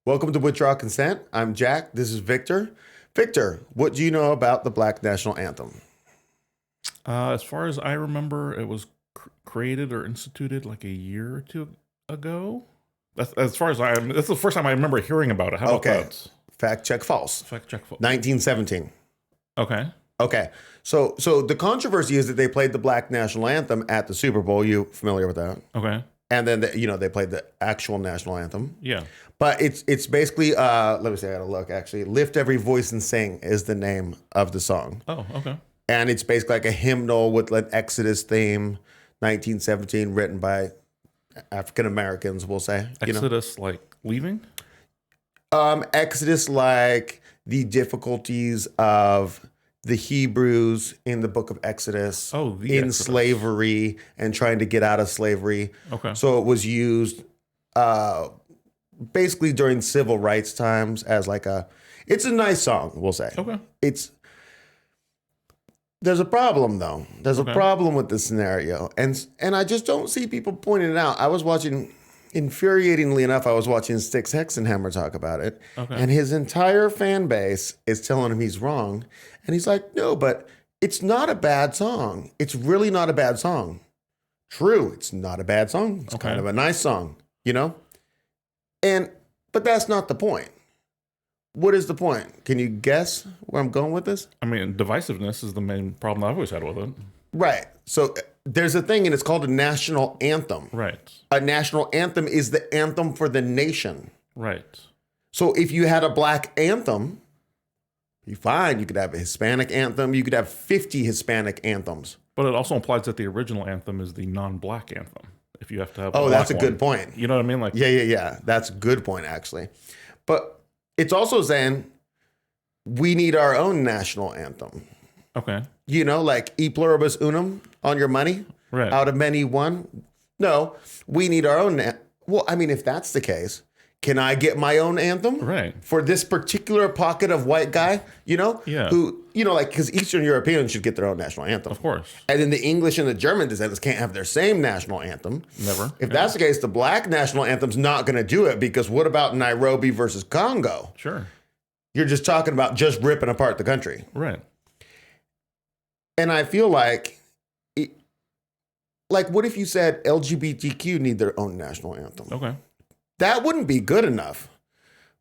Welcome to Withdraw Consent. I'm Jack. This is Victor. Victor, what do you know about the Black National Anthem? As far as I remember, it was created or instituted like a year or two ago. That's as far as that's the first time I remember hearing about it. How about that? Fact check false. Fact check. 1917. Okay. Okay. So the controversy is that they played the Black National Anthem at the Super Bowl. You familiar with that? Okay. And then they played the actual national anthem. Yeah. But it's basically let me see, I gotta look actually. Lift Every Voice and Sing is the name of the song. Oh, okay. And it's basically like a hymnal with an Exodus theme, 1917, written by African Americans, we'll say. Exodus, like leaving? Exodus, like the difficulties of the Hebrews in the book of Exodus, in Exodus. Slavery and trying to get out of slavery. Okay. So it was used basically during civil rights times as it's a nice song, we'll say. Okay. There's a problem though. There's a problem with this scenario. And I just don't see people pointing it out. Infuriatingly enough, I was watching Styx Hexenhammer talk about it. Okay. And his entire fan base is telling him he's wrong. And he's like, no, but it's not a bad song. It's really not a bad song. True, it's not a bad song. It's kind of a nice song, But that's not the point. What is the point? Can you guess where I'm going with this? I mean, divisiveness is the main problem I've always had with it. Right. So there's a thing, and it's called a national anthem. Right. A national anthem is the anthem for the nation. Right. So if you had a black anthem, be fine. You could have a Hispanic anthem. You could have 50 Hispanic anthems. But it also implies that the original anthem is the non-black anthem. If you have to have that's a good point. You know what I mean? Like, yeah. That's a good point, actually. But it's also saying we need our own national anthem. Okay. Like e pluribus unum on your money. Right. Out of many one. No, we need our own. Well, I mean, if that's the case, can I get my own anthem? Right. For this particular pocket of white guy, Yeah. who, because Eastern Europeans should get their own national anthem. Of course. And then the English and the German descendants can't have their same national anthem. Never. If that's the case, the black national anthem's not going to do it, because what about Nairobi versus Congo? Sure. You're just talking about just ripping apart the country. Right. And I feel like what if you said LGBTQ need their own national anthem? Okay. That wouldn't be good enough,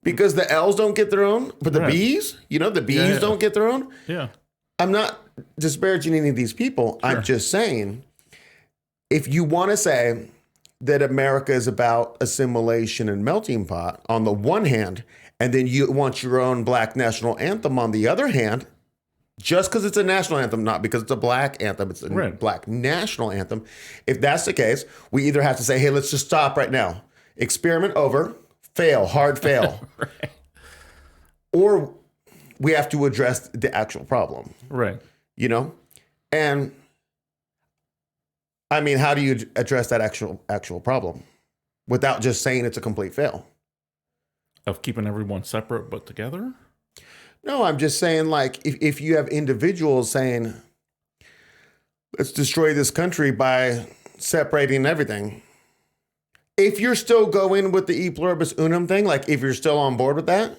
because the L's don't get their own, but the B's, the B's don't get their own. Yeah. I'm not disparaging any of these people. Sure. I'm just saying, if you want to say that America is about assimilation and melting pot on the one hand, and then you want your own black national anthem on the other hand, just because it's a national anthem, not because it's a black anthem, it's a black national anthem. If that's the case, we either have to say, hey, let's just stop right now. Experiment over, fail, hard fail. Right. Or we have to address the actual problem. Right. And I mean, how do you address that actual problem without just saying it's a complete fail? Of keeping everyone separate but together? No, I'm just saying, if you have individuals saying, let's destroy this country by separating everything. If you're still going with the e pluribus unum thing, if you're still on board with that,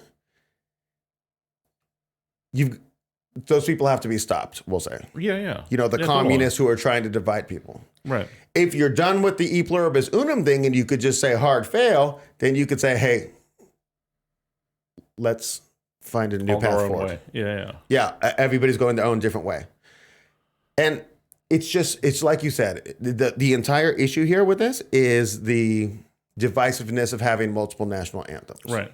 those people have to be stopped, we'll say. Yeah. The communists who are trying to divide people. Right. If you're done with the e pluribus unum thing and you could just say hard fail, then you could say, hey, let's find a new path forward. Yeah, everybody's going their own different way. And it's like you said, the entire issue here with this is the divisiveness of having multiple national anthems. Right.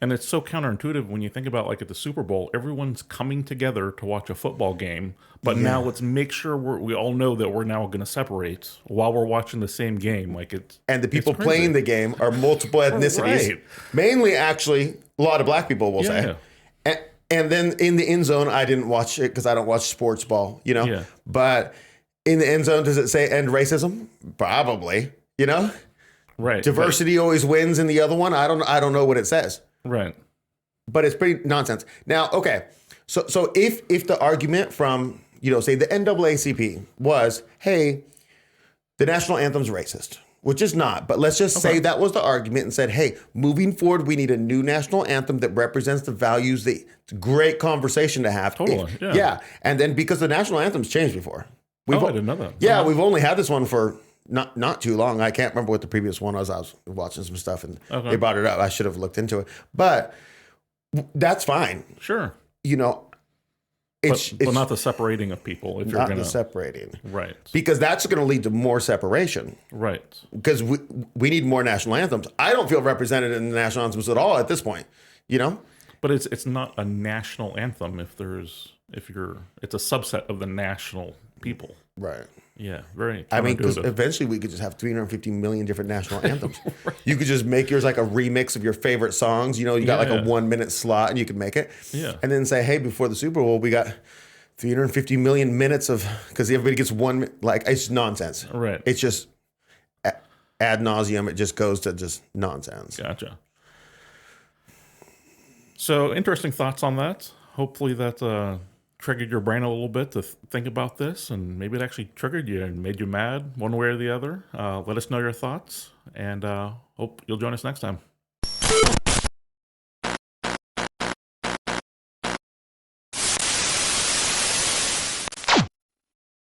And it's so counterintuitive when you think about, at the Super Bowl, everyone's coming together to watch a football game, but now let's make sure we all know that we're now going to separate while we're watching the same game. And the people playing the game are multiple ethnicities, mainly actually a lot of black people, we'll say. And then in the end zone, I didn't watch it because I don't watch sports ball, Yeah. But in the end zone, does it say end racism? Probably, Right. Diversity always wins in the other one. I don't know what it says. Right. But it's pretty nonsense. Now, okay. So if the argument from, say the NAACP was, hey, the national anthem's racist. which is not. But let's just say that was the argument and said, hey, moving forward, we need a new national anthem that represents the values. It's a great conversation to have. Totally, yeah. Yeah. And then because the national anthem's changed before. I didn't know that. Yeah, we've only had this one for not too long. I can't remember what the previous one was. I was watching some stuff and they brought it up. I should have looked into it. But that's fine. Sure. You know, it's not the separating of people. If you're not gonna, the separating. right. Because that's going to lead to more separation. Right. Because we need more national anthems. I don't feel represented in the national anthems at all at this point, you know? But it's not a national anthem it's a subset of the national people. Right. Yeah, very. I mean, because eventually we could just have 350 million different national anthems. Right. You could just make yours like a remix of your favorite songs. You know, you got like a 1 minute slot and you can make it. Yeah. And then say, hey, before the Super Bowl, we got 350 million minutes of, because everybody gets it's nonsense. Right. It's just ad nauseum. It just goes to just nonsense. Gotcha. So interesting thoughts on that. Hopefully that triggered your brain a little bit to think about this, and maybe it actually triggered you and made you mad one way or the other. Let us know your thoughts, and hope you'll join us next time.